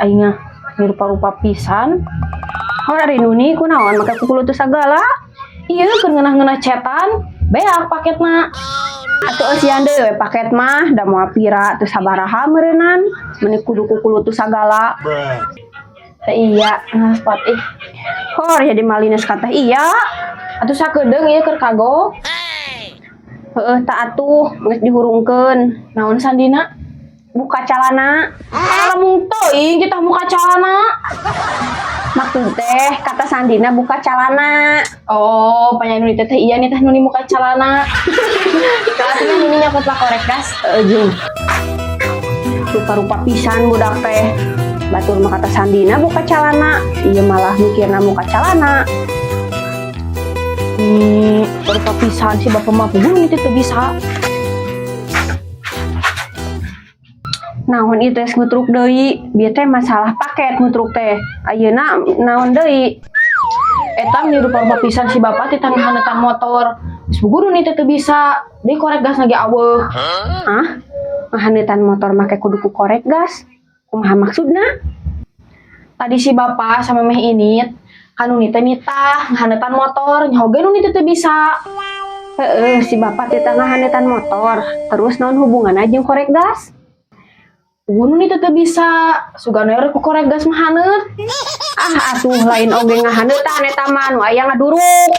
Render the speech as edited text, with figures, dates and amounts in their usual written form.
aingnya rupa-rupa pisan. Hari nuni kunaon make kukulutu sagala. Iya keur ngeunah-ngeunah cetan, beak paketna. Atuh eusian deui we paket mah da moal pira teu sabaraha meureunnan, meuni kudu kukulutu sagala. Teh iya ngaspot Hor jadi malines kata iya. Atuh sakedeung ieu keur kagok. Heeh tah atuh geus dihurungkeun. Naon sandina? Buka calana. Lamun teuing kita buka calana. Maksud teh kata sandina buka calana. Oh, panyanyi teh iya nih teh nuni buka calana. Kelasnya nuni nyapot lah korek gas. Jeung. Rupa-rupa pisan budak teh. Batur mah kata sandina buka calana. Iya malah mikirna buka calana. Rupa pisan si bapak mah pun itu teu bisa. Naon ieu teh ngutruk deui, bieu teh masalah paket ngutruk teh. Ayeuna naon deui? Eta nih rupa-rupa pisan si bapak teh tanggahanetan motor. Geus guru nih teh bisa. Deui korek gas lagi aweuh. Hah? Ngahanetan motor make kudu ku korek gas. Kumaha maksudna? Tadi si bapak sama meh init kanu teh nitah ngahanetan motor, nya oge nu teh bisa. Heeh, si bapak teh ngahanetan motor. Terus naon hubunganna jeung korek gas? Gunung itu teh bisa sugana ku korek gas mah haneut. Atuh lain oge ngahaneutan eta mah nu aya ngaduruk.